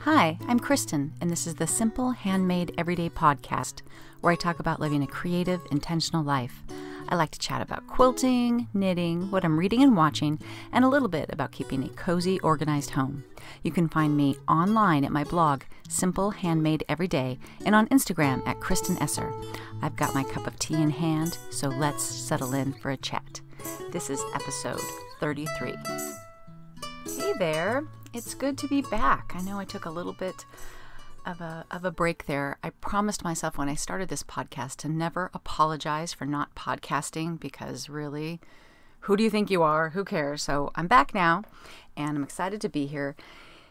Hi, I'm Kristen, and this is the Simple Handmade Everyday podcast, where I talk about living a creative, intentional life. I like to chat about quilting, knitting, what I'm reading and watching, and a little bit about keeping a cozy, organized home. You can find me online at my blog, Simple Handmade Everyday, and on Instagram at Kristen Esser. I've got my cup of tea in hand, so let's settle in for a chat. This is episode 33. Hey there, it's good to be back. I know I took a little bit of a break there. I promised myself when I started this podcast to never apologize for not podcasting, because really, who do you think you are? Who cares? So I'm back now, and I'm excited to be here,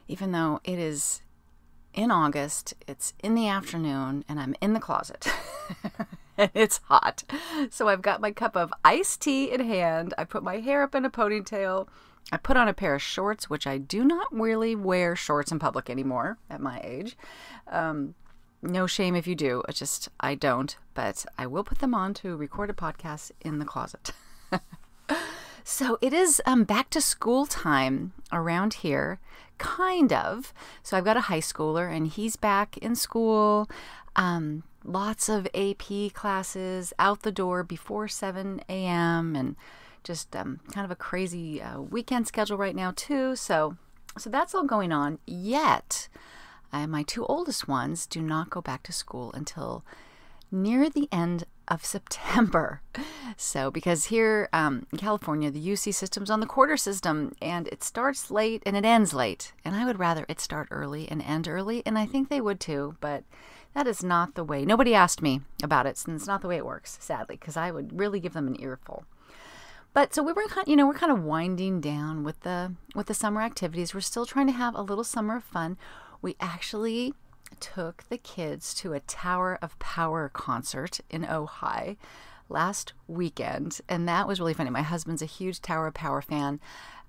even though it is in August, it's in the afternoon, and I'm in the closet. And it's hot. So I've got my cup of iced tea in hand. I put my hair up in a ponytail. I put on a pair of shorts, which I do not really wear shorts in public anymore at my age. No shame if you do. It's just, I don't. But I will put them on to record a podcast in the closet. So it is back to school time around here, kind of. So I've got a high schooler, and he's back in school. Lots of AP classes, out the door before 7 a.m. and just kind of a crazy weekend schedule right now too. So that's all going on. Yet, my two oldest ones do not go back to school until near the end of September. So because here in California, the UC system's on the quarter system, and it starts late and it ends late. And I would rather it start early and end early, and I think they would too, but that is not the way. Nobody asked me about it, and it's not the way it works, sadly, because I would really give them an earful. But so we're kind of winding down with the summer activities. We're still trying to have a little summer of fun. We actually took the kids to a Tower of Power concert in Ojai last weekend, and that was really funny. My husband's a huge Tower of Power fan.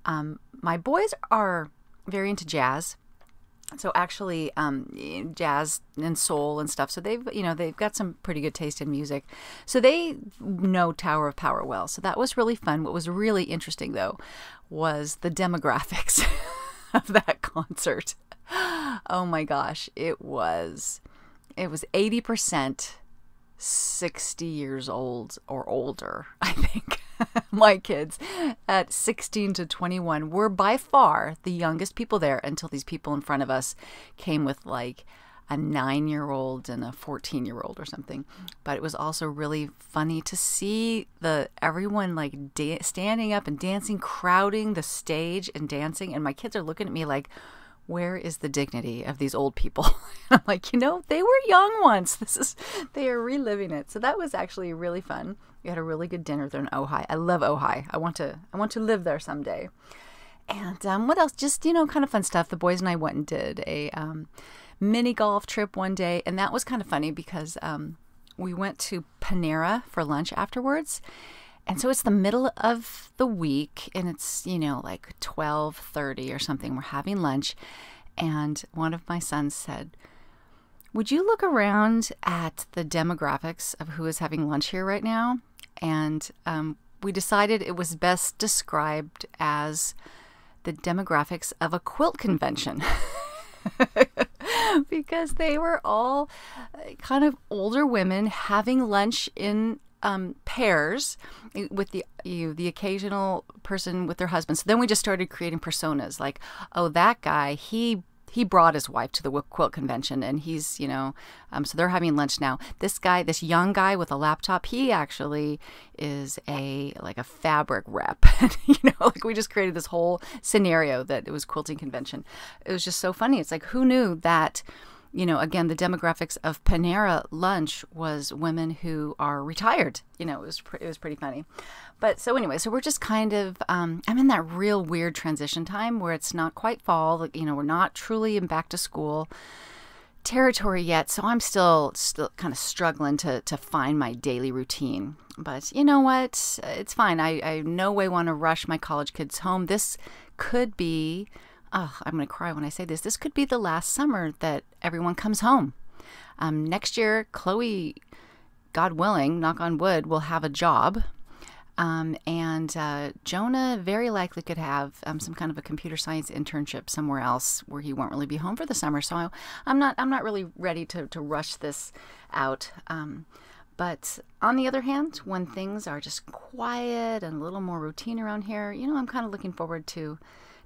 My boys are very into jazz. So actually, jazz and soul and stuff. So they've got some pretty good taste in music. So they know Tower of Power well. So that was really fun. What was really interesting, though, was the demographics of that concert. Oh my gosh, it was 80% 60 years old or older, I think. My kids at 16 to 21 were by far the youngest people there, until these people in front of us came with like a 9-year-old and a 14-year-old or something. But it was also really funny to see everyone like standing up and dancing, crowding the stage and dancing. And my kids are looking at me like, where is the dignity of these old people? I'm like, they were young once. They are reliving it. So that was actually really fun. We had a really good dinner there in Ojai. I love Ojai. I want to live there someday. And what else? Just, kind of fun stuff. The boys and I went and did a mini golf trip one day. And that was kind of funny because we went to Panera for lunch afterwards. And so it's the middle of the week, and it's, like 12:30 or something. We're having lunch, and one of my sons said, "Would you look around at the demographics of who is having lunch here right now?" And we decided it was best described as the demographics of a quilt convention. Because they were all kind of older women having lunch in pairs, with the occasional person with their husband. So then we just started creating personas, like, oh, that guy, he brought his wife to the quilt convention, and he's, so they're having lunch now. This guy, this young guy with a laptop, he actually is a fabric rep. Like we just created this whole scenario that it was quilting convention. It was just so funny. It's like, who knew that, again, the demographics of Panera lunch was women who are retired. It was pretty funny. But so anyway, so we're just kind of, I'm in that real weird transition time where it's not quite fall. We're not truly in back to school territory yet. So I'm still kind of struggling to find my daily routine. But you know what? It's fine. I no way want to rush my college kids home. This could be, oh, I'm going to cry when I say this. This could be the last summer that everyone comes home. Next year, Chloe, God willing, knock on wood, will have a job. And Jonah very likely could have some kind of a computer science internship somewhere else where he won't really be home for the summer. So I'm not really ready to rush this out. But on the other hand, when things are just quiet and a little more routine around here, I'm kind of looking forward to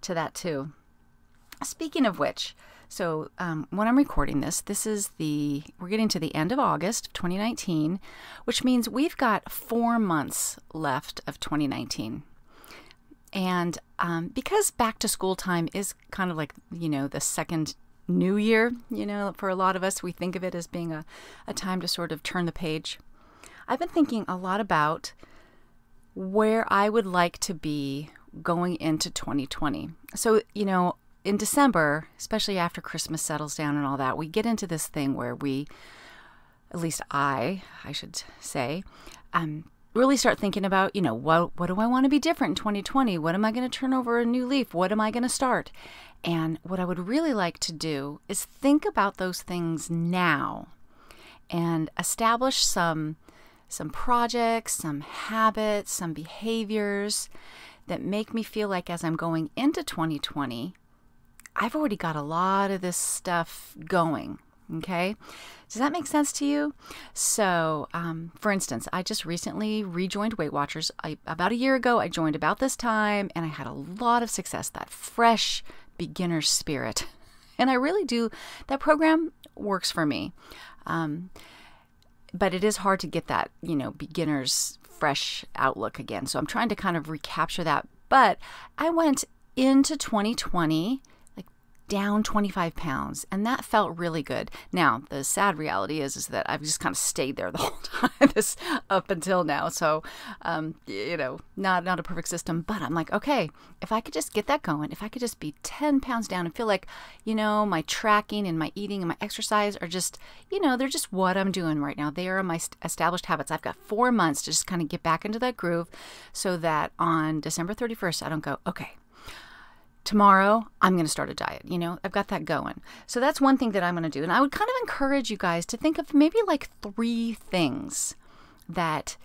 that too. Speaking of which, so when I'm recording this, we're getting to the end of August of 2019, which means we've got 4 months left of 2019. And because back to school time is kind of like, the second new year, for a lot of us, we think of it as being a time to sort of turn the page. I've been thinking a lot about where I would like to be going into 2020. So, in December, especially after Christmas settles down and all that, we get into this thing where we, at least I should say, really start thinking about, what do I want to be different in 2020? What am I going to turn over a new leaf? What am I going to start? And what I would really like to do is think about those things now and establish some projects, some habits, some behaviors that make me feel like as I'm going into 2020, I've already got a lot of this stuff going, okay? Does that make sense to you? So, for instance, I just recently rejoined Weight Watchers. About a year ago, I joined about this time, and I had a lot of success, that fresh beginner spirit. And I really do, that program works for me. But it is hard to get that, beginner's fresh outlook again. So I'm trying to kind of recapture that. But I went into 2020 down 25 pounds, and that felt really good. Now, the sad reality is that I've just kind of stayed there the whole time, this up until now. So, not a perfect system, but I'm like, okay, if I could just get that going, if I could just be 10 pounds down and feel like, my tracking and my eating and my exercise are just, they're just what I'm doing right now. They are my established habits. I've got 4 months to just kind of get back into that groove so that on December 31st, I don't go, okay, tomorrow, I'm going to start a diet. I've got that going. So that's one thing that I'm going to do. And I would kind of encourage you guys to think of maybe like 3 things that,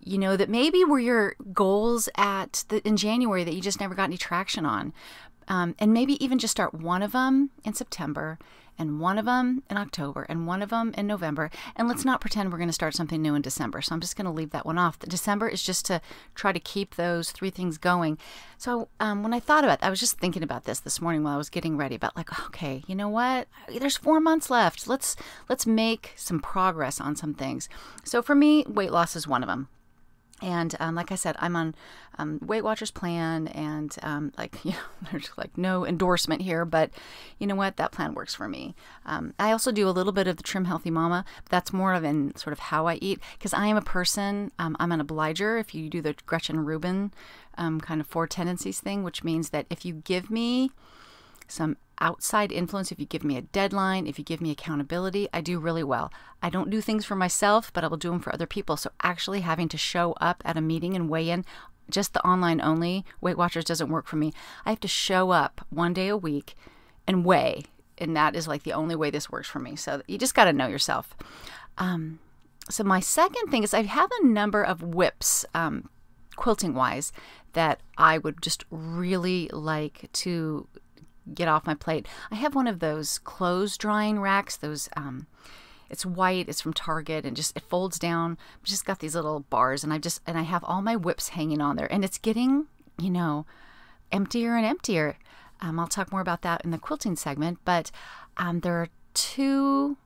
that maybe were your goals in January that you just never got any traction on. And maybe even just start one of them in September and one of them in October and one of them in November. And let's not pretend we're going to start something new in December. So I'm just going to leave that one off. December is just to try to keep those 3 things going. So when I thought about it, I was just thinking about this morning while I was getting ready about like, okay, you know what? There's 4 months left. Let's make some progress on some things. So for me, weight loss is one of them. And like I said, I'm on Weight Watchers plan, and there's like no endorsement here, but you know what? That plan works for me. I also do a little bit of the Trim Healthy Mama. But that's more of in sort of how I eat, because I am a person. I'm an obliger. If you do the Gretchen Rubin kind of 4 tendencies thing, which means that if you give me some outside influence, if you give me a deadline, if you give me accountability, I do really well. I don't do things for myself, but I will do them for other people. So actually having to show up at a meeting and weigh in, just the online only Weight Watchers doesn't work for me. I have to show up 1 day a week and weigh, and that is like the only way this works for me. So you just got to know yourself. So my second thing is I have a number of whips, quilting wise, that I would just really like to get off my plate. I have one of those clothes drying racks, those it's white, it's from Target, and just it folds down. I've just got these little bars, and I have all my whips hanging on there, and it's getting, emptier and emptier. I'll talk more about that in the quilting segment, but there are 2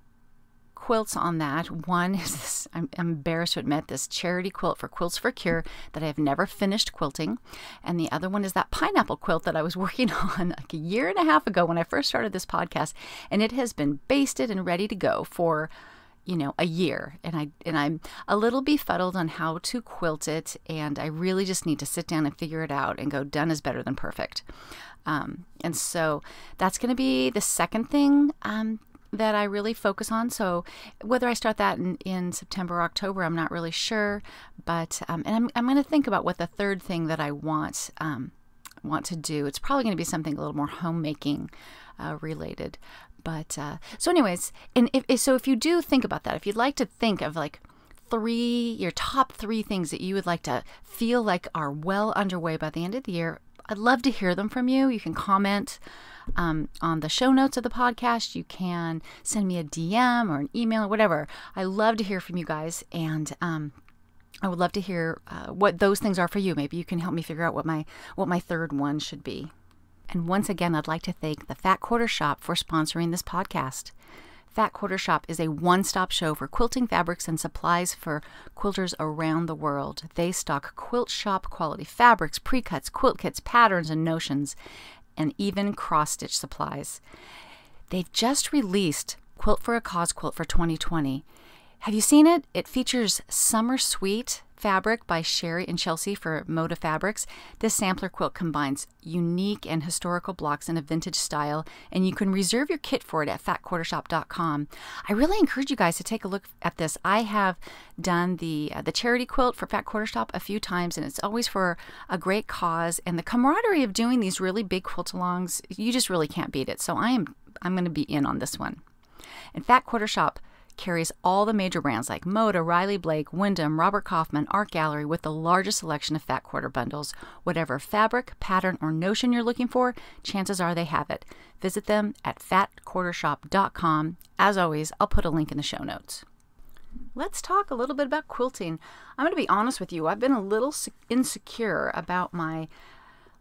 quilts on that. One is this, I'm embarrassed to admit, this charity quilt for Quilts for Cure that I have never finished quilting. And the other one is that pineapple quilt that I was working on like a year and a half ago when I first started this podcast. And it has been basted and ready to go for, a year. And I'm a little befuddled on how to quilt it. And I really just need to sit down and figure it out and go, done is better than perfect. And so that's going to be the second thing that I really focus on. So whether I start that in September or October, I'm not really sure. But and I'm going to think about what the third thing that I want to do. It's probably going to be something a little more homemaking related. But so anyways, and if you do think about that, if you'd like to think of like your top 3 things that you would like to feel like are well underway by the end of the year. I'd love to hear them from you. You can comment on the show notes of the podcast. You can send me a DM or an email or whatever. I love to hear from you guys, and I would love to hear what those things are for you. Maybe you can help me figure out what my third one should be. And once again, I'd like to thank the Fat Quarter Shop for sponsoring this podcast. Fat Quarter Shop is a one-stop show for quilting fabrics and supplies for quilters around the world. They stock quilt shop quality fabrics, pre-cuts, quilt kits, patterns, and notions, and even cross-stitch supplies. They've just released Quilt for a Cause quilt for 2020. Have you seen it? It features Summer Sweet fabric by Sherry and Chelsea for Moda Fabrics. This sampler quilt combines unique and historical blocks in a vintage style, and you can reserve your kit for it at fatquartershop.com. I really encourage you guys to take a look at this. I have done the charity quilt for Fat Quarter Shop a few times, and it's always for a great cause. And the camaraderie of doing these really big quilt-alongs, you just really can't beat it. So I'm going to be in on this one. And Fat Quarter Shop carries all the major brands like Moda, Riley Blake, Wyndham, Robert Kaufman, Art Gallery, with the largest selection of Fat Quarter bundles. Whatever fabric, pattern, or notion you're looking for, chances are they have it. Visit them at fatquartershop.com. As always, I'll put a link in the show notes. Let's talk a little bit about quilting. I'm going to be honest with you. I've been a little insecure about my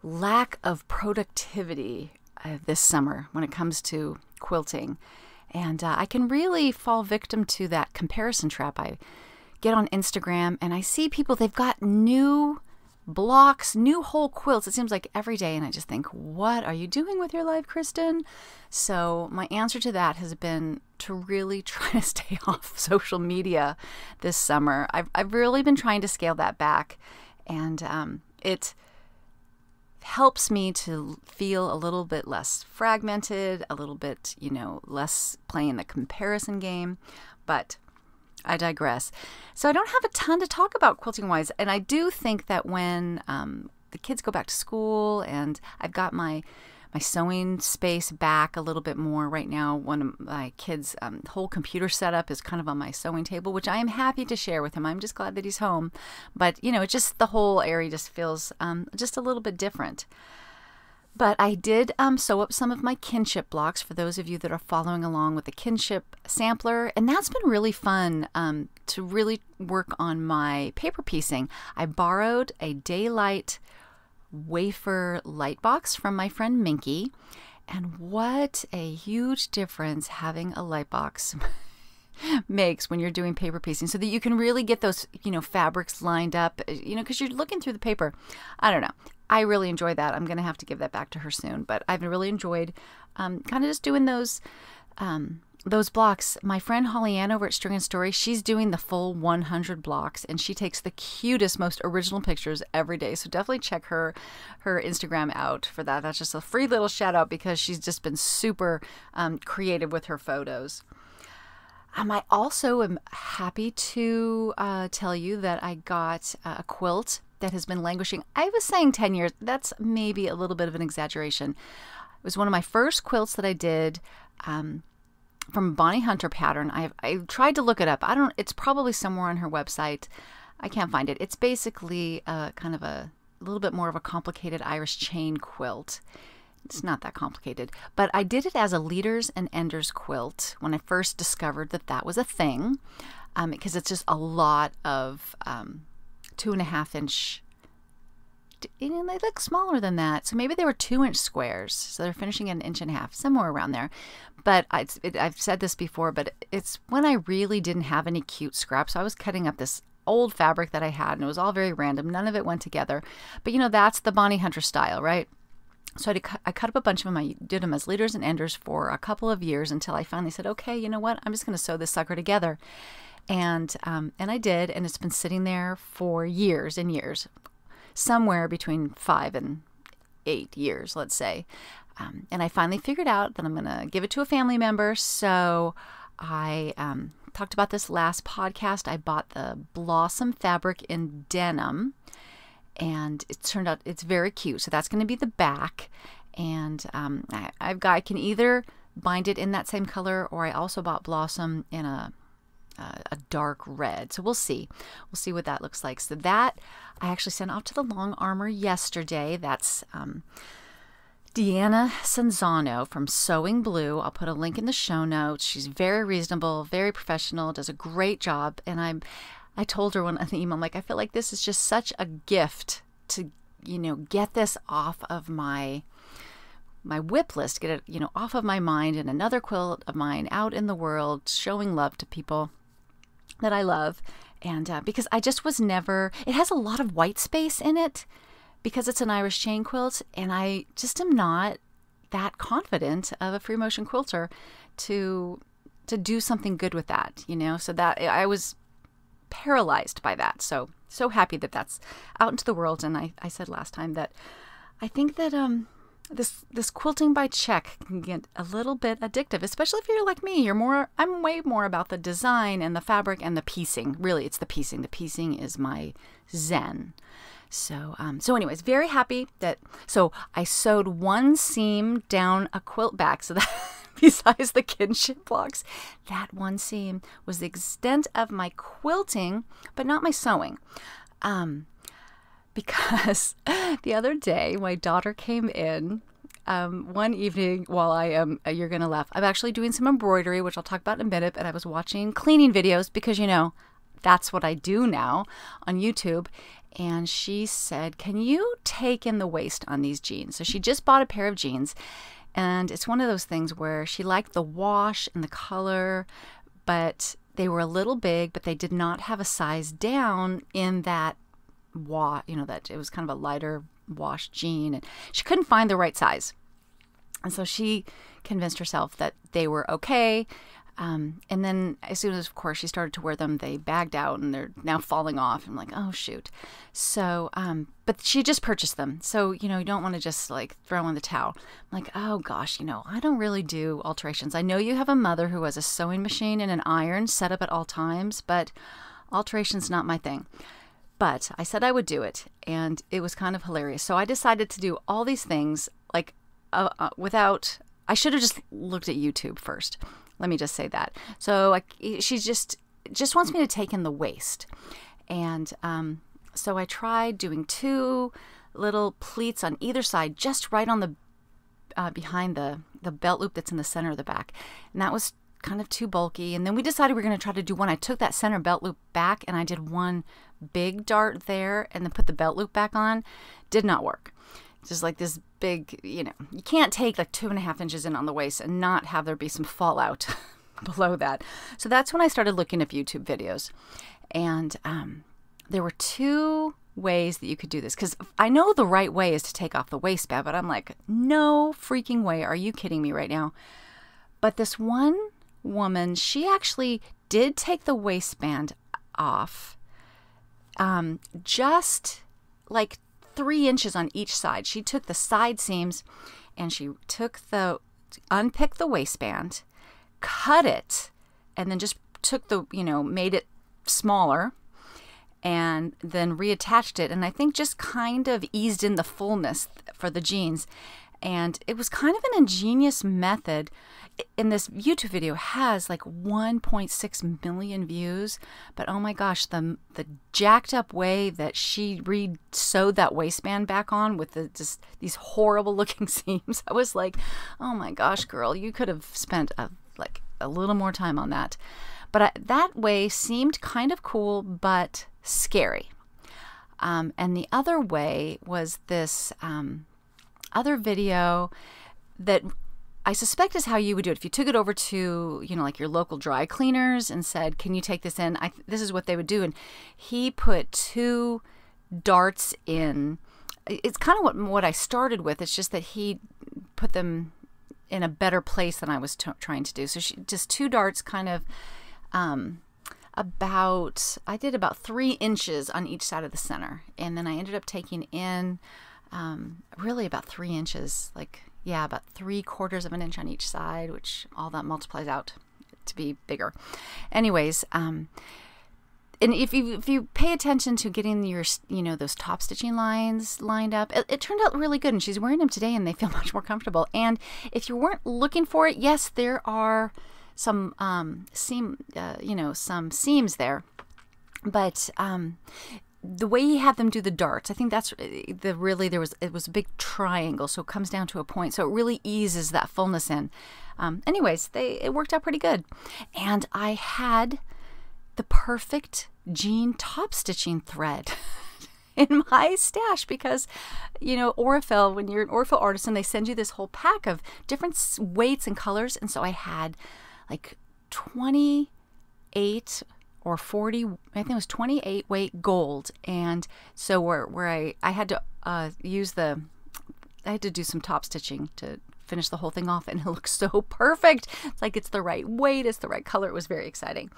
lack of productivity this summer when it comes to quilting. And I can really fall victim to that comparison trap. I get on Instagram and I see people, they've got new blocks, new whole quilts. It seems like every day. And I just think, what are you doing with your life, Kristen? So my answer to that has been to really try to stay off social media this summer. I've really been trying to scale that back. And it helps me to feel a little bit less fragmented, a little bit, less playing the comparison game. But I digress. So I don't have a ton to talk about quilting-wise. And I do think that when the kids go back to school and I've got my sewing space back a little bit more right now, one of my kids' whole computer setup is kind of on my sewing table, which I am happy to share with him. I'm just glad that he's home. But, it's just the whole area just feels just a little bit different. But I did sew up some of my kinship blocks for those of you that are following along with the kinship sampler. And that's been really fun to really work on my paper piecing. I borrowed a Daylight wafer light box from my friend Minky, and what a huge difference having a light box makes when you're doing paper piecing, so that you can really get those fabrics lined up, because you're looking through the paper. I don't know, I really enjoy that. I'm gonna have to give that back to her soon, but I've really enjoyed kind of just doing those blocks. My friend Holly Ann over at String and Story, she's doing the full 100 blocks, and she takes the cutest, most original pictures every day. So definitely check her Instagram out for that. That's just a free little shout out because she's just been super creative with her photos. I also am happy to tell you that I got a quilt that has been languishing. I was saying 10 years. That's maybe a little bit of an exaggeration. It was one of my first quilts that I did from Bonnie Hunter pattern. I tried to look it up. It's probably somewhere on her website. I can't find it. It's basically kind of a little bit more of a complicated Irish chain quilt. It's not that complicated, but I did it as a leaders and enders quilt when I first discovered that was a thing, because it's just a lot of 2.5 inch. They look smaller than that, so maybe they were 2-inch squares, so they're finishing at 1.5 inches, somewhere around there. But I've said this before, but it's when I really didn't have any cute scraps. So I was cutting up this old fabric that I had, and it was all very random. None of it went together, but that's the Bonnie Hunter style, right? So I cut up a bunch of them. I did them as leaders and enders for a couple of years until I finally said, okay, you know what? I'm just going to sew this sucker together. And I did, and it's been sitting there for years and years, somewhere between 5 and 8 years, let's say. And I finally figured out that I'm going to give it to a family member. So I talked about this last podcast. I bought the Blossom fabric in denim, and it turned out it's very cute. So that's going to be the back. And I can either bind it in that same color, or I also bought Blossom in a a dark red. So we'll see. We'll see what that looks like. So that I actually sent off to the Long Armor yesterday. That's Deanna Sanzano from Sewing Blue. I'll put a link in the show notes. She's very reasonable, very professional, does a great job. And I told her in the email, I'm like, I feel like this is just such a gift to, get this off of my whip list, get it, off of my mind, and another quilt of mine out in the world, showing love to people that I love. And because I just was never, it has a lot of white space in it because it's an Irish chain quilt, and I just am not that confident of a free motion quilter to do something good with that, so that I was paralyzed by that. So happy that that's out into the world. And I said last time that I think that this quilting by check can get a little bit addictive, especially if you're like me. I'm way more about the design and the fabric and the piecing. Really, it's the piecing. The piecing is my zen. So anyways, very happy so I sewed one seam down a quilt back, so that besides the kinship blocks, that one seam was the extent of my quilting, but not my sewing. Because the other day, my daughter came in one evening while I am, you're going to laugh, I'm actually doing some embroidery, which I'll talk about in a minute, and I was watching cleaning videos because, that's what I do now on YouTube. And she said, can you take in the waist on these jeans? So she just bought a pair of jeans, and it's one of those things where she liked the wash and the color, but they were a little big, but they did not have a size down in that that it was kind of a lighter wash jean, and she couldn't find the right size. And so she convinced herself that they were okay. And then as soon as, of course, she started to wear them, they bagged out and they're now falling off. I'm like, oh, shoot. So, but she just purchased them. So, you don't want to just like throw in the towel. I'm like, oh gosh, I don't really do alterations. I know you have a mother who has a sewing machine and an iron set up at all times, but alteration's not my thing. But I said I would do it, and it was kind of hilarious. So I decided to do all these things like I should have just looked at YouTube first. Let me just say that. So she just wants me to take in the waist. And so I tried doing 2 little pleats on either side, just right on the behind the belt loop that's in the center of the back. And that was kind of too bulky. And then we decided we were going to try to do one. I took that center belt loop back and I did one big dart there and then put the belt loop back on. Did not work. Just like this big, you can't take like 2.5 inches in on the waist and not have there be some fallout below that. So that's when I started looking up YouTube videos. And there were 2 ways that you could do this, because I know the right way is to take off the waistband, but I'm like, no freaking way. Are you kidding me right now? But this one woman, she actually did take the waistband off, just like 3 inches on each side. She took the side seams and she unpicked the waistband, cut it, and then just took made it smaller and then reattached it. And I think just kind of eased in the fullness for the jeans. And it was kind of an ingenious method. And this YouTube video has like 1.6 million views, but oh my gosh, the jacked up way that she sewed that waistband back on with just these horrible looking seams. I was like, oh my gosh, girl, you could have spent a little more time on that. But that way seemed kind of cool, but scary. And the other way was this other video that I suspect is how you would do it. If you took it over to, like your local dry cleaners and said, can you take this in? This is what they would do. And he put 2 darts in. It's kind of what I started with. It's just that he put them in a better place than I was trying to do. So just 2 darts kind of I did about 3 inches on each side of the center. And then I ended up taking in really about 3 inches, about 3/4 of an inch on each side, which all that multiplies out to be bigger. Anyways, and if you pay attention to getting your, those top stitching lines lined up, it turned out really good. And she's wearing them today and they feel much more comfortable. And if you weren't looking for it, yes, there are some some seams there, but the way he had them do the darts, I think that's it was a big triangle, so it comes down to a point, so it really eases that fullness in. Anyways, it worked out pretty good, and I had the perfect jean top stitching thread in my stash because, Aurra, when you're an Aurra artisan, they send you this whole pack of different weights and colors, and so I had like 28 or 40, I think it was 28 weight gold. And so where I had to I had to do some top stitching to finish the whole thing off, and it looks so perfect. It's like it's the right weight, it's the right color. It was very exciting.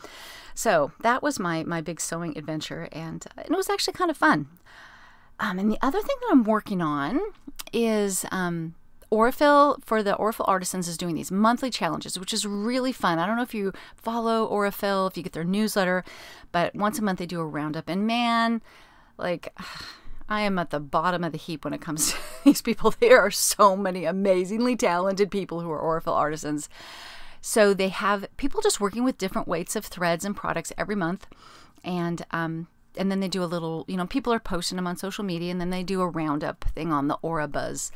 So that was my big sewing adventure, and it was actually kind of fun. And the other thing that I'm working on is Aurra for the Aurra artisans is doing these monthly challenges, which is really fun. I don't know if you follow Aurra, if you get their newsletter, but once a month they do a roundup. And man, like, I am at the bottom of the heap when it comes to these people. There are so many amazingly talented people who are Aurra artisans. So they have people just working with different weights of threads and products every month. And then they do a little, people are posting them on social media, and then they do a roundup thing on the Aurra Buzz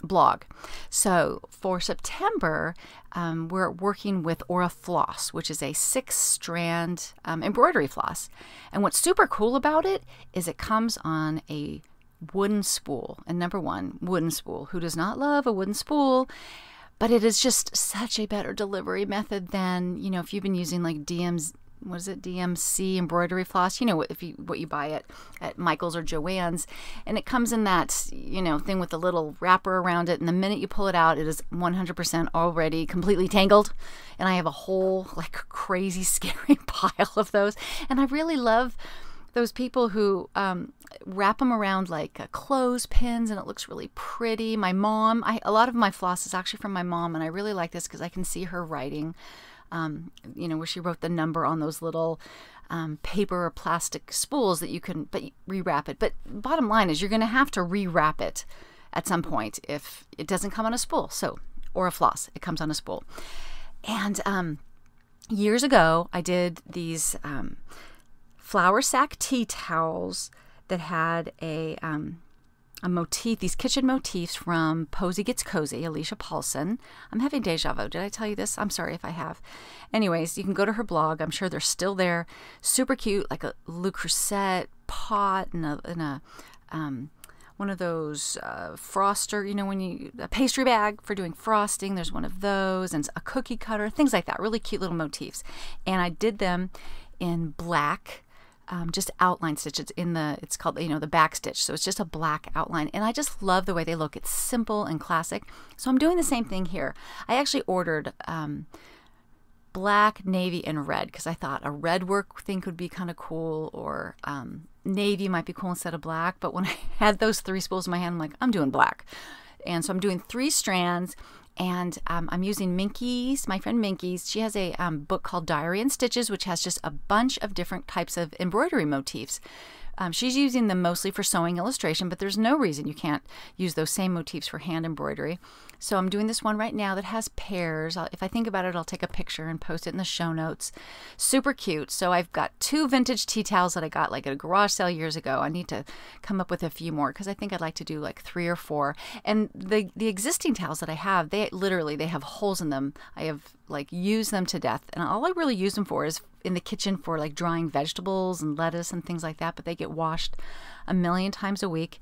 blog. So for September, we're working with Aurra Floss, which is a 6-strand embroidery floss. And what's super cool about it is it comes on a wooden spool. And number one, wooden spool. Who does not love a wooden spool? But it is just such a better delivery method than, if you've been using like DMC embroidery floss, what you buy at Michael's or Joann's, and it comes in that thing with the little wrapper around it, and the minute you pull it out, it is 100% already completely tangled. And I have a whole like crazy scary pile of those, and I really love those people who wrap them around like clothespins, and it looks really pretty. My mom, a lot of my floss is actually from my mom, and I really like this because I can see her writing where she wrote the number on those little paper or plastic spools that you can rewrap it. But bottom line is you're going to have to rewrap it at some point if it doesn't come on a spool. So, or a floss, it comes on a spool. And years ago, I did these flour sack tea towels that had a motif, these kitchen motifs from Posy Gets Cozy, Alicia Paulson. I'm having deja vu. Did I tell you this? I'm sorry if I have. Anyways, you can go to her blog. I'm sure they're still there. Super cute, like a Le Creuset pot and a one of those froster, a pastry bag for doing frosting. There's one of those, and a cookie cutter, things like that. Really cute little motifs. And I did them in black, just outline stitches it's called, the back stitch. So it's just a black outline. And I just love the way they look. It's simple and classic. So I'm doing the same thing here. I actually ordered black, navy, and red because I thought a red work thing could be kind of cool, or navy might be cool instead of black. But when I had those 3 spools in my hand, I'm like, I'm doing black. And so I'm doing 3 strands. And I'm using Minky's, my friend Minky's. She has a book called Diary and Stitches, which has just a bunch of different types of embroidery motifs. She's using them mostly for sewing illustration, but there's no reason you can't use those same motifs for hand embroidery. So I'm doing this one right now that has pears. If I think about it, I'll take a picture and post it in the show notes. Super cute. So I've got 2 vintage tea towels that I got like at a garage sale years ago. I need to come up with a few more because I think I'd like to do like 3 or 4. And the existing towels that I have, they have holes in them. I have like used them to death, and all I really use them for is in the kitchen for like drying vegetables and lettuce and things like that, but they get washed a million times a week,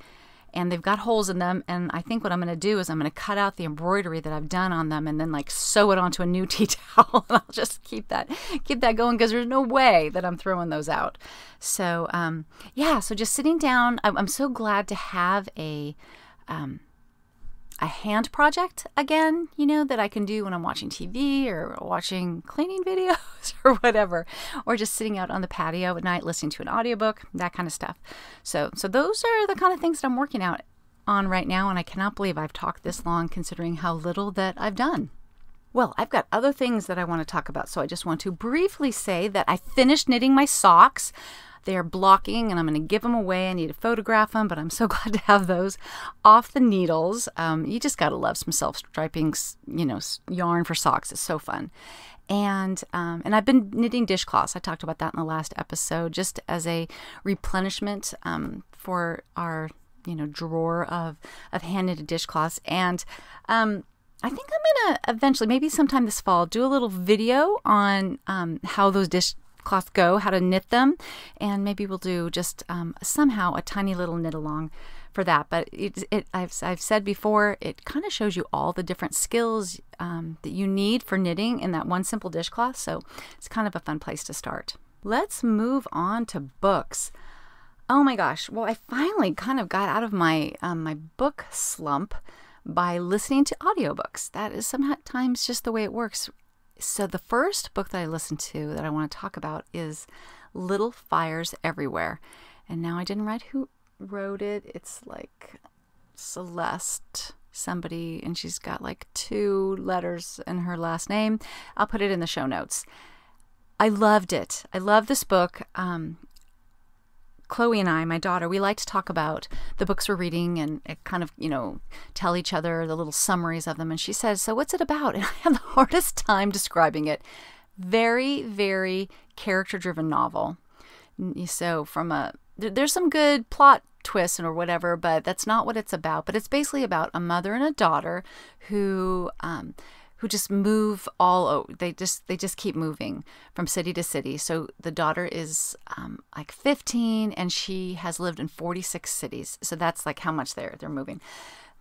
and they've got holes in them. And I think what I'm going to do is I'm going to cut out the embroidery that I've done on them and then like sew it onto a new tea towel, and I'll just keep that going because there's no way that I'm throwing those out. So so just sitting down, I'm so glad to have a hand project again, that I can do when I'm watching TV or watching cleaning videos or whatever, or just sitting out on the patio at night listening to an audiobook, that kind of stuff. So those are the kind of things that I'm working out on right now, and I cannot believe I've talked this long considering how little that I've done. Well, I've got other things that I want to talk about, so I just want to briefly say that I finished knitting my socks. They are blocking, and I'm going to give them away. I need to photograph them, but I'm so glad to have those off the needles. You just got to love some self-striping, yarn for socks. It's so fun. And I've been knitting dishcloths. I talked about that in the last episode, just as a replenishment for our drawer of hand-knitted dishcloths. And I think I'm going to eventually, maybe sometime this fall, do a little video on how those dishcloths go, how to knit them. And maybe we'll do just somehow a tiny little knit along for that. But I've said before, it kind of shows you all the different skills that you need for knitting in that one simple dishcloth. So it's kind of a fun place to start. Let's move on to books. Oh my gosh. Well, I finally kind of got out of my my book slump by listening to audiobooks. That is sometimes just the way it works. So the first book that I listened to that I want to talk about is Little Fires Everywhere. And now I didn't write who wrote it. It's like Celeste somebody, and she's got like 2 letters in her last name. I'll put it in the show notes. I loved it. I love this book. Chloe and I, my daughter, we like to talk about the books we're reading and kind of, tell each other the little summaries of them. And she says, so what's it about? And I have the hardest time describing it. Very, very character-driven novel. So there's some good plot twists or whatever, but that's not what it's about. But it's basically about a mother and a daughter who just move all over. They just keep moving from city to city. So the daughter is like 15, and she has lived in 46 cities. So that's like how much they're moving.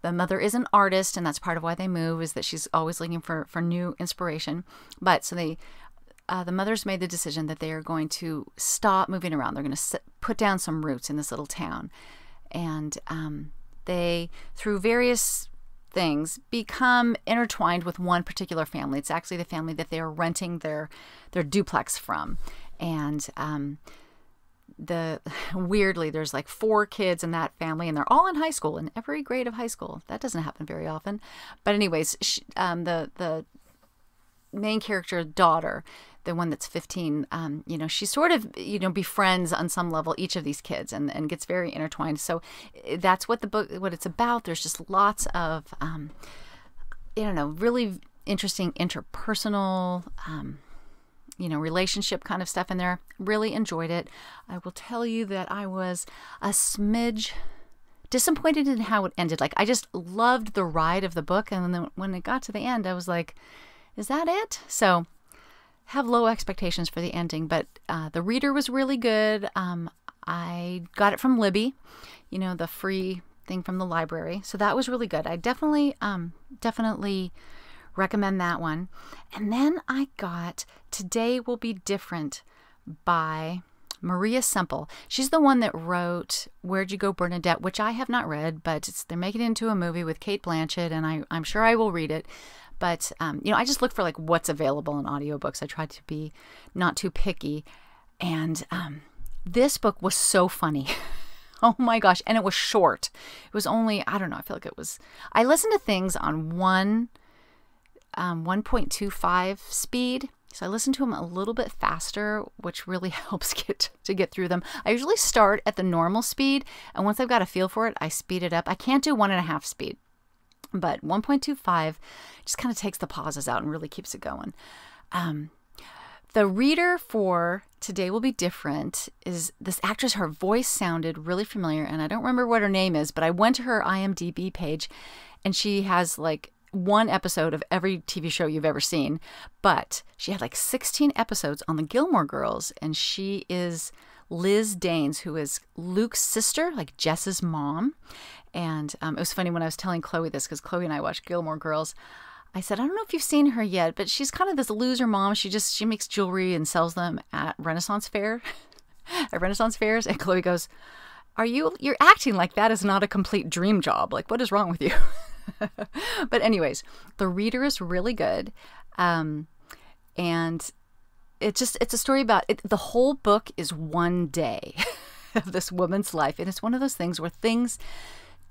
The mother is an artist, and that's part of why they move, is that she's always looking for new inspiration. But so the mother's made the decision that they are going to stop moving around. They're going to put down some roots in this little town. And they, through various things, become intertwined with one particular family. It's actually the family that they are renting their duplex from. And weirdly, there's like 4 kids in that family, and they're all in high school, in every grade of high school. That doesn't happen very often. But anyways, the main character daughter, the one that's 15, she sort of, befriends on some level each of these kids and gets very intertwined. So that's what what it's about. There's just lots of, really interesting interpersonal, relationship kind of stuff in there. Really enjoyed it. I will tell you that I was a smidge disappointed in how it ended. Like, I just loved the ride of the book. And then when it got to the end, I was like, is that it? So have low expectations for the ending, but the reader was really good. I got it from Libby, the free thing from the library. So that was really good. I definitely recommend that one. And then I got Today Will Be Different by Maria Semple. She's the one that wrote Where'd You Go, Bernadette, which I have not read, but they're making it into a movie with Kate Blanchett, and I'm sure I will read it. But, I just look for like what's available in audiobooks. I try to be not too picky. And this book was so funny. Oh my gosh. And it was short. It was only, I don't know, I feel like I listened to things on 1.25 speed. So I listened to them a little bit faster, which really helps to get through them. I usually start at the normal speed, and once I've got a feel for it, I speed it up. I can't do 1.5 speed. But 1.25 just kind of takes the pauses out and really keeps it going. The reader for Today Will Be Different is this actress. Her voice sounded really familiar, and I don't remember what her name is, but I went to her IMDb page, and she has like 1 episode of every TV show you've ever seen. But she had like 16 episodes on the Gilmore Girls, and she is Liz Danes, who is Luke's sister, like Jess's mom. And it was funny when I was telling Chloe this, because Chloe and I watched Gilmore Girls. I said, I don't know if you've seen her yet, but she's kind of this loser mom. She makes jewelry and sells them at Renaissance fairs. And Chloe goes, you're acting like that is not a complete dream job. Like, what is wrong with you? But anyways, the reader is really good. And it's a story about it. The whole book is one day of this woman's life. And it's one of those things where things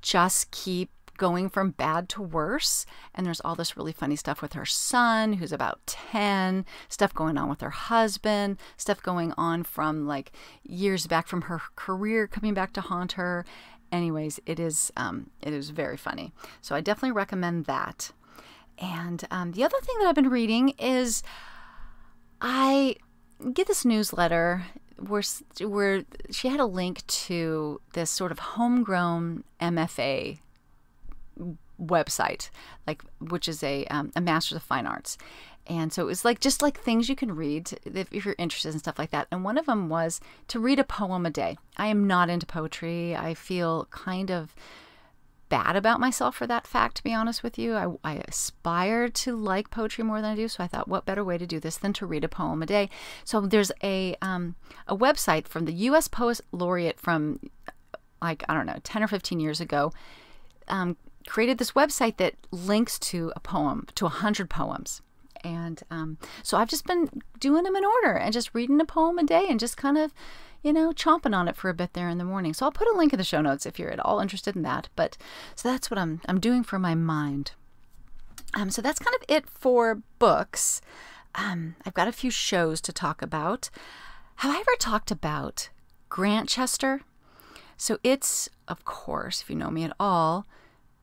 just keep going from bad to worse. And there's all this really funny stuff with her son, who's about 10, stuff going on with her husband, stuff going on from like years back from her career coming back to haunt her. Anyways, it is very funny. So I definitely recommend that. And the other thing that I've been reading is I get this newsletter where she had a link to this sort of homegrown MFA website, like, which is a Master's of Fine Arts. And so it was like just like things you can read if you're interested in stuff like that. And one of them was to read a poem a day. I am not into poetry. I feel kind of bad about myself for that fact, to be honest with you. I aspire to like poetry more than I do, so I thought, what better way to do this than to read a poem a day? So there's a website from the U.S. Poet Laureate from, like, I don't know, 10 or 15 years ago, created this website that links to a poem, to 100 poems. And so I've just been doing them in order and just reading a poem a day and just kind of, chomping on it for a bit there in the morning. So I'll put a link in the show notes if you're at all interested in that. But so that's what I'm doing for my mind. So that's kind of it for books. I've got a few shows to talk about. Have I ever talked about Grantchester? So it's, of course, if you know me at all,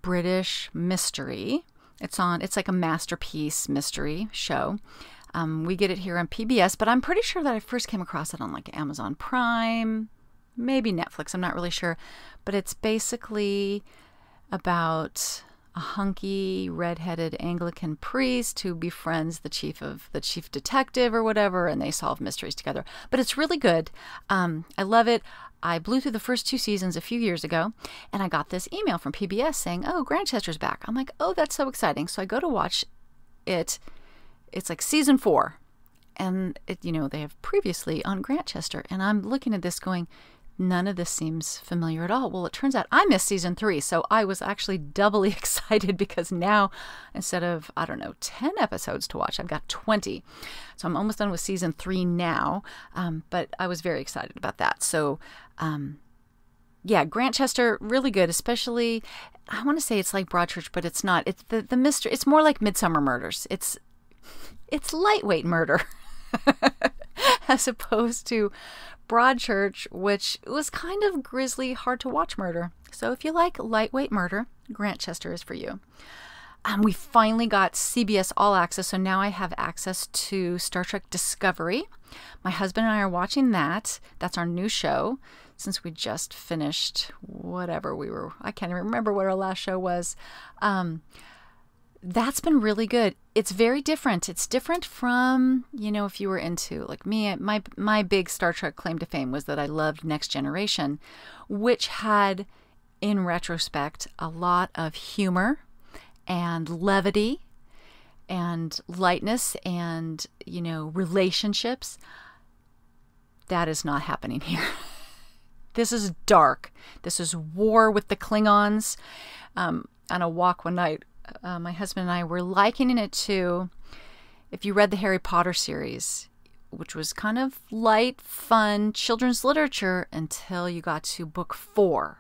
British mystery. It's like a masterpiece mystery show. We get it here on PBS, but I'm pretty sure that I first came across it on like Amazon Prime, maybe Netflix. I'm not really sure, but it's basically about a hunky, redheaded Anglican priest who befriends the chief detective or whatever, and they solve mysteries together. But it's really good. I love it. I blew through the first 2 seasons a few years ago, and I got this email from PBS saying, "Oh, Grantchester's back." I'm like, "Oh, that's so exciting!" So I go to watch it. It's like season 4, and they have previously on Grantchester, and I'm looking at this going, none of this seems familiar at all. Well, it turns out I missed season 3, so I was actually doubly excited because now, instead of, 10 episodes to watch, I've got 20. So I'm almost done with season 3 now, but I was very excited about that. So, Grantchester, really good, especially, I want to say it's like Broadchurch, but it's not. It's the mystery. It's more like Midsummer Murders. It's lightweight murder as opposed to Broadchurch, which was kind of grisly, hard to watch murder. So if you like lightweight murder, Grantchester is for you. We finally got CBS All Access, so now I have access to Star Trek Discovery. My husband and I are watching that. That's our new show, since we just finished whatever I can't even remember what our last show was. That's been really good. It's very different. It's different from, if you were into, like me, my big Star Trek claim to fame was that I loved Next Generation, which had, in retrospect, a lot of humor and levity and lightness and, relationships. That is not happening here. This is dark. This is war with the Klingons. On a walk one night, my husband and I were likening it to, if you read the Harry Potter series, which was kind of light, fun, children's literature until you got to book 4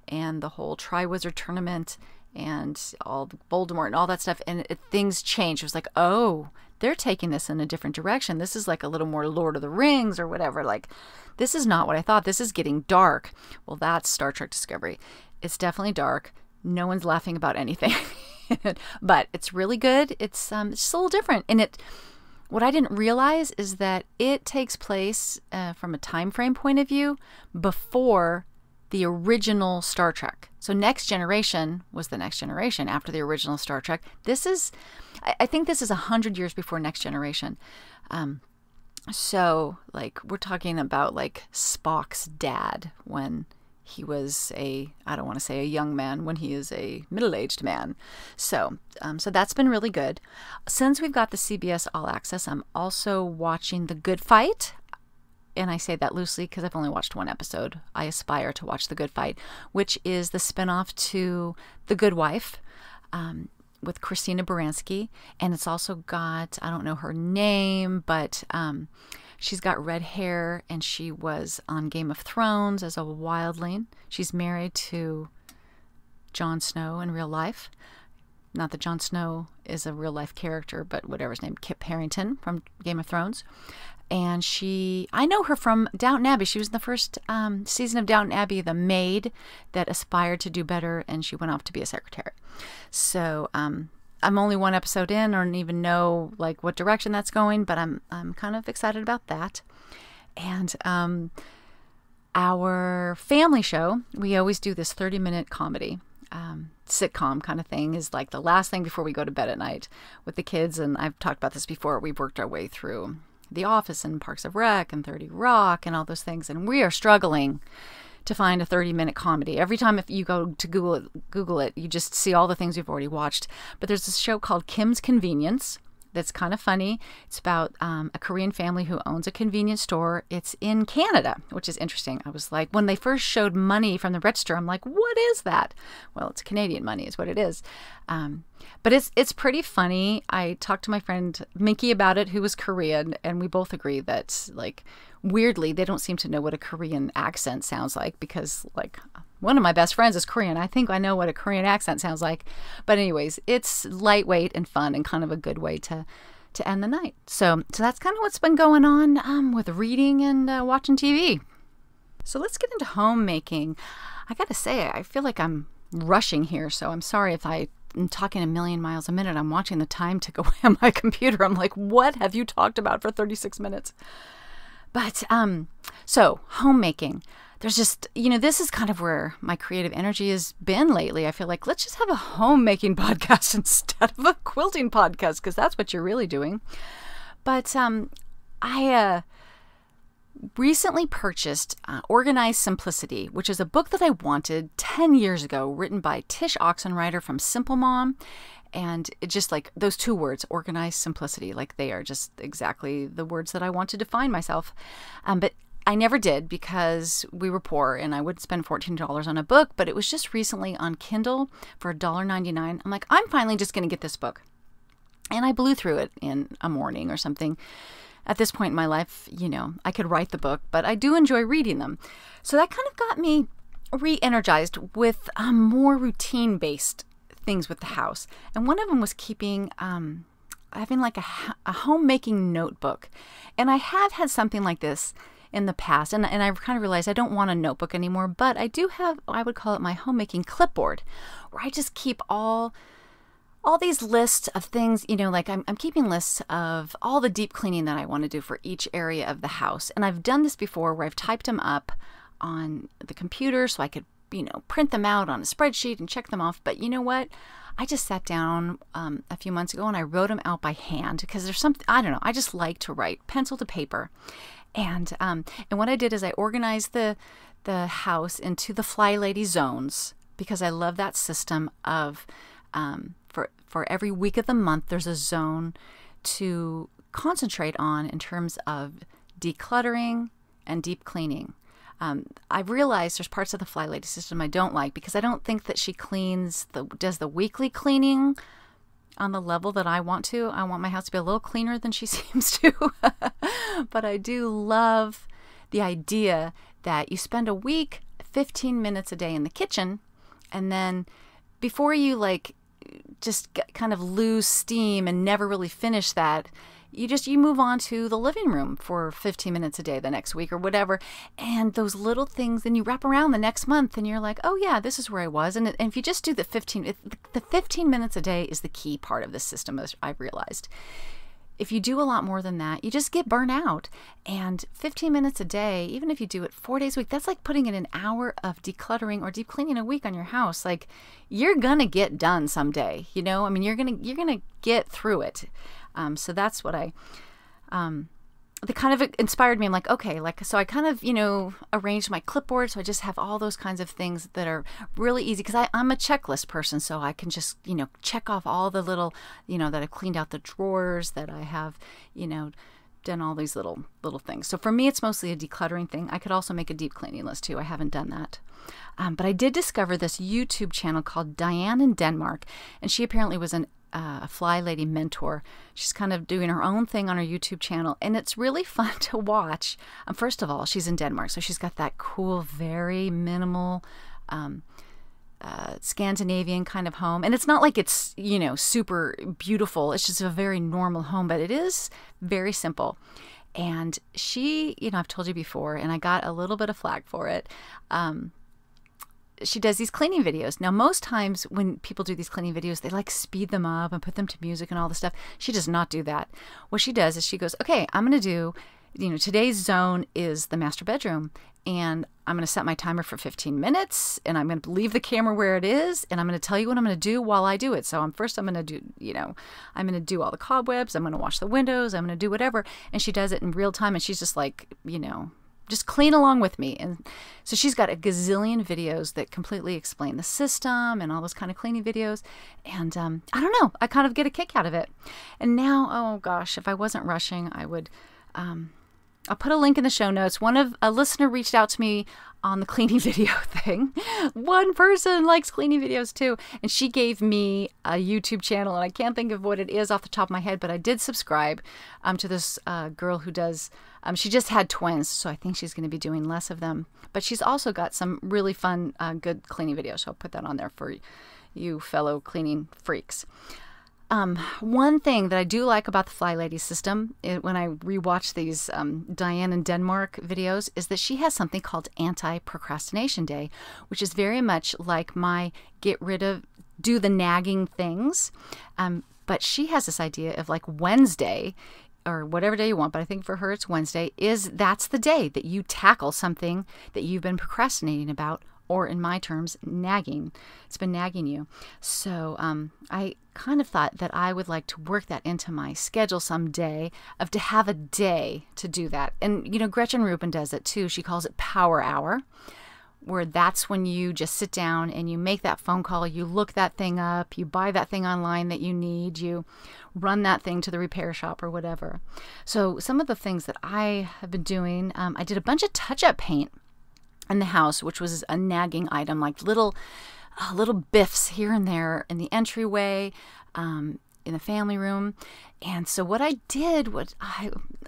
and the whole Triwizard Tournament and all the Voldemort and all that stuff, and things changed. It was like, oh, they're taking this in a different direction. This is like a little more Lord of the Rings or whatever. Like, this is not what I thought. This is getting dark. Well, that's Star Trek Discovery. It's definitely dark. No one's laughing about anything, but it's really good. It's just a little different. And what I didn't realize is that it takes place from a time frame point of view before the original Star Trek. So Next Generation was the Next Generation after the original Star Trek. I think this is 100 years before Next Generation. So like we're talking about like Spock's dad when he was I don't want to say a young man, when he is a middle-aged man. So that's been really good. Since we've got the CBS All Access, I'm also watching The Good Fight. And I say that loosely because I've only watched 1 episode. I aspire to watch The Good Fight, which is the spinoff to The Good Wife with Christina Baranski. And it's also got, I don't know her name, but she's got red hair, and she was on Game of Thrones as a wildling. She's married to Jon Snow in real life. Not that Jon Snow is a real life character, but whatever his name, Kit Harington from Game of Thrones. And I know her from Downton Abbey. She was in the first season of Downton Abbey, the maid that aspired to do better, and she went off to be a secretary. So I'm only one episode in, or don't even know like what direction that's going, but I'm kind of excited about that. And our family show, we always do this 30-minute comedy. Sitcom kind of thing is like the last thing before we go to bed at night with the kids. And I've talked about this before. We've worked our way through The Office and Parks of Rec and 30 Rock and all those things. And we are struggling to find a 30-minute comedy. Every time if you go to Google it, you just see all the things we've already watched. But there's this show called Kim's Convenience that's kind of funny. It's about a Korean family who owns a convenience store. It's in Canada, which is interesting. I was like, when they first showed money from the register, I'm like, what is that? Well, it's Canadian money is what it is. But it's pretty funny. I talked to my friend Minky about it, who was Korean, and we both agree that, like, weirdly, they don't seem to know what a Korean accent sounds like because, like, one of my best friends is Korean. I think I know what a Korean accent sounds like. But anyways, it's lightweight and fun and kind of a good way to end the night. So that's kind of what's been going on with reading and watching TV. So let's get into homemaking. I got to say, I feel like I'm rushing here, so I'm sorry if I'm talking a million miles a minute. I'm watching the time tick away on my computer. I'm like, what have you talked about for 36 minutes? But so homemaking. There's just, this is kind of where my creative energy has been lately. I feel like let's just have a homemaking podcast instead of a quilting podcast because that's what you're really doing. But I recently purchased Organized Simplicity, which is a book that I wanted 10 years ago, written by Tish Oxenreider from Simple Mom. And it just like those two words, Organized Simplicity, like they are just exactly the words that I want to define myself. But I never did because we were poor and I would spend $14 on a book, but it was just recently on Kindle for $1.99. I'm like, I'm finally just going to get this book. And I blew through it in a morning or something. At this point in my life, I could write the book, but I do enjoy reading them. So that kind of got me re-energized with more routine-based things with the house. And one of them was having like a homemaking notebook. And I have had something like this in the past, and I've kind of realized I don't want a notebook anymore, but I do have, I would call it my homemaking clipboard, where I just keep all these lists of things, like I'm keeping lists of all the deep cleaning that I want to do for each area of the house. And I've done this before where I've typed them up on the computer so I could, print them out on a spreadsheet and check them off. But you know what? I just sat down a few months ago and I wrote them out by hand because there's something, I don't know, I just like to write pencil to paper. And what I did is I organized the house into the Fly Lady zones because I love that system of for every week of the month there's a zone to concentrate on in terms of decluttering and deep cleaning. I've realized there's parts of the Fly Lady system I don't like because I don't think that she does the weekly cleaning on the level that I want to. I want my house to be a little cleaner than she seems to. But I do love the idea that you spend a week, 15 minutes a day in the kitchen, and then before you just kind of lose steam and never really finish that, you move on to the living room for 15 minutes a day the next week or whatever. And those little things, then you wrap around the next month and you're like, oh yeah, this is where I was. And if you just do the 15 minutes a day is the key part of this system, as I've realized. If you do a lot more than that, you just get burnt out. And 15 minutes a day, even if you do it 4 days a week, that's like putting in an hour of decluttering or deep cleaning a week on your house. Like, you're gonna get done someday, I mean, you're gonna get through it. So that's what that kind of inspired me. I'm like, okay, so I kind of, arranged my clipboard. So I just have all those kinds of things that are really easy because I'm a checklist person. So I can just, check off all the little, that I've cleaned out the drawers, that I have, done all these little things. So for me, it's mostly a decluttering thing. I could also make a deep cleaning list too. I haven't done that. But I did discover this YouTube channel called Diane in Denmark. And she apparently was a Fly Lady mentor. She's kind of doing her own thing on her YouTube channel, and it's really fun to watch. First of all, she's in Denmark, so she's got that cool, very minimal Scandinavian kind of home. And it's not like it's, super beautiful. It's just a very normal home, but it is very simple. And she, I've told you before, and I got a little bit of flack for it. She does these cleaning videos. Now, most times when people do these cleaning videos, they like speed them up and put them to music and all this stuff. She does not do that. What she does is she goes, okay, I'm going to do, today's zone is the master bedroom, and I'm going to set my timer for 15 minutes, and I'm going to leave the camera where it is, and I'm going to tell you what I'm going to do while I do it. So I'm going to do, I'm going to do all the cobwebs. I'm going to wash the windows. I'm going to do whatever. And she does it in real time, and she's just like, just clean along with me. And so she's got a gazillion videos that completely explain the system and all those kind of cleaning videos. And I don't know, I kind of get a kick out of it. And now, oh gosh, if I wasn't rushing, I would, I'll put a link in the show notes. A listener reached out to me on the cleaning video thing. One person likes cleaning videos too. And she gave me a YouTube channel, and I can't think of what it is off the top of my head, but I did subscribe to this girl who does, she just had twins, so I think she's going to be doing less of them. But she's also got some really fun, good cleaning videos. So I'll put that on there for you fellow cleaning freaks. One thing that I do like about the Fly Lady system, when I rewatch these Diane in Denmark videos, is that she has something called Anti-Procrastination Day, which is very much like my do the nagging things. But she has this idea of like Wednesday, or whatever day you want, but I think for her it's Wednesday, that's the day that you tackle something that you've been procrastinating about, or in my terms, nagging. It's been nagging you. So I kind of thought that I would like to work that into my schedule someday, to have a day to do that. And, Gretchen Rubin does it too. She calls it Power Hour, where that's when you just sit down and you make that phone call, you look that thing up, you buy that thing online that you need, you run that thing to the repair shop or whatever. So some of the things that I have been doing, I did a bunch of touch-up paint in the house, which was a nagging item, like little biffs here and there in the entryway, in the family room. And so what I did,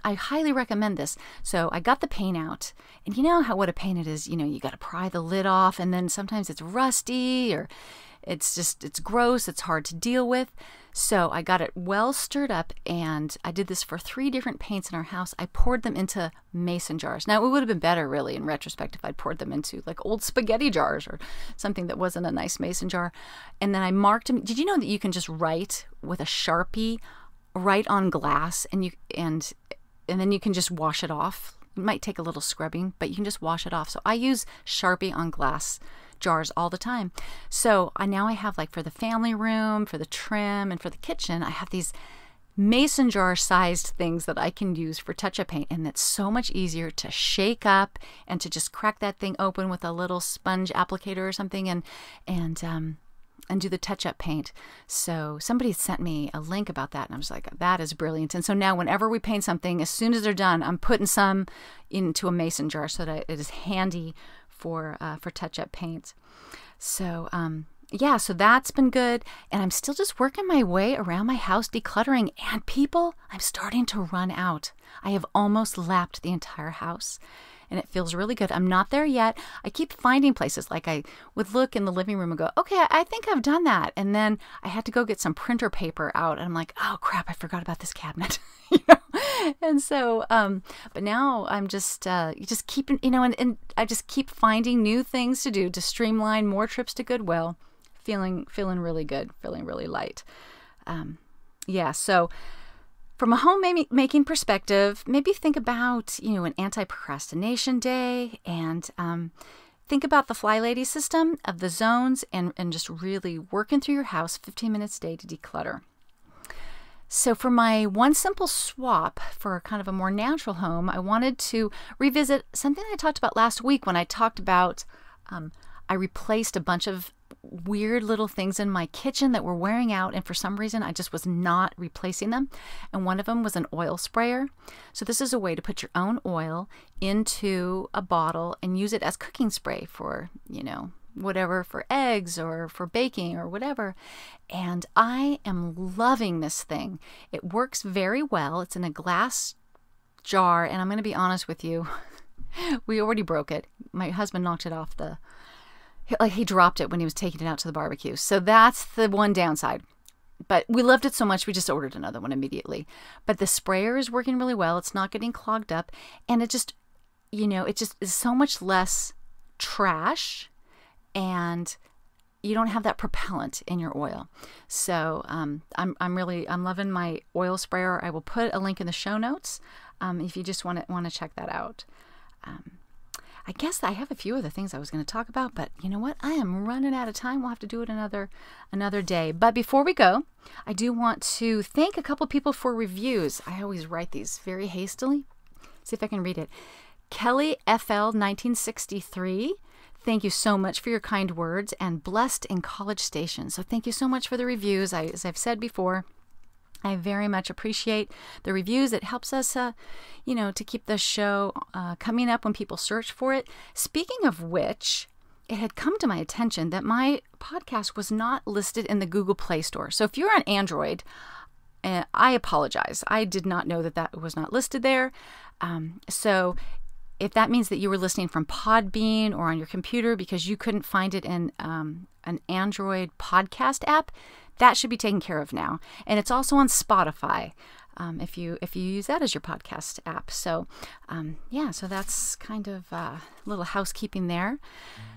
I highly recommend this. So I got the paint out, and you know what a paint it is. You got to pry the lid off, and then sometimes it's rusty, or it's gross. It's hard to deal with. So I got it well stirred up, and I did this for 3 different paints in our house. I poured them into mason jars. Now, it would have been better, really, in retrospect, if I'd poured them into like old spaghetti jars or something that wasn't a nice mason jar. And then I marked them. Did you know that you can just write with a Sharpie right on glass, and then you can just wash it off? It might take a little scrubbing, but you can just wash it off. So I use Sharpie on glass jars all the time. So now I have, like, for the family room, for the trim, and for the kitchen, I have these mason jar sized things that I can use for touch-up paint, and it's so much easier to shake up and to just crack that thing open with a little sponge applicator or something and do the touch-up paint. So somebody sent me a link about that, and I was like, that is brilliant. And so now whenever we paint something, as soon as they're done, I'm putting some into a mason jar so that it is handy for touch-up paint. So yeah, so that's been good. And I'm still just working my way around my house decluttering. And people, I'm starting to run out. I have almost lapped the entire house, and it feels really good. I'm not there yet. I keep finding places. Like, I would look in the living room and go, okay, I think I've done that. And then I had to go get some printer paper out, and I'm like, oh crap, I forgot about this cabinet. And so, but now I'm just keeping, and I just keep finding new things to do to streamline more trips to Goodwill. Feeling really good, feeling really light. Yeah, so from a homemaking perspective, maybe think about, an anti-procrastination day, and think about the Fly Lady system of the zones, and just really working through your house 15 minutes a day to declutter. So for my one simple swap for kind of a more natural home, I wanted to revisit something I talked about last week when I talked about I replaced a bunch of weird little things in my kitchen that were wearing out, and for some reason I just was not replacing them. And one of them was an oil sprayer. So this is a way to put your own oil into a bottle and use it as cooking spray for, whatever, for eggs or for baking or whatever. And I am loving this thing. It works very well. It's in a glass jar, and I'm going to be honest with you. We already broke it. My husband knocked it off like he dropped it when he was taking it out to the barbecue. So that's the one downside. But we loved it so much, we just ordered another one immediately. But the sprayer is working really well. It's not getting clogged up. And it just, it just is so much less trash, and you don't have that propellant in your oil. So I'm loving my oil sprayer. I will put a link in the show notes if you just want to check that out. I guess I have a few other things I was going to talk about, but you know what? I am running out of time. We'll have to do it another day. But before we go, I do want to thank a couple people for reviews. I always write these very hastily. See if I can read it. Kelly FL 1963. Thank you so much for your kind words, and Blessed in College Station. So thank you so much for the reviews. As I've said before, I very much appreciate the reviews. It helps us, to keep the show coming up when people search for it. Speaking of which, it had come to my attention that my podcast was not listed in the Google Play Store. So if you're on Android, I apologize. I did not know that was not listed there. So if that means that you were listening from Podbean or on your computer because you couldn't find it in an Android podcast app, that should be taken care of now. And it's also on Spotify if you use that as your podcast app. So so that's kind of a little housekeeping there.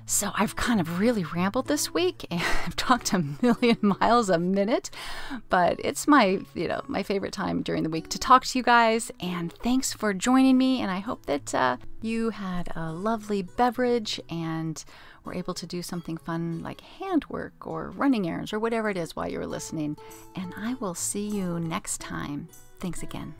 So I've kind of really rambled this week, and I've talked a million miles a minute, but it's my favorite time during the week to talk to you guys. And thanks for joining me. And I hope that you had a lovely beverage and were able to do something fun like handwork or running errands or whatever it is while you were listening. And I will see you next time. Thanks again.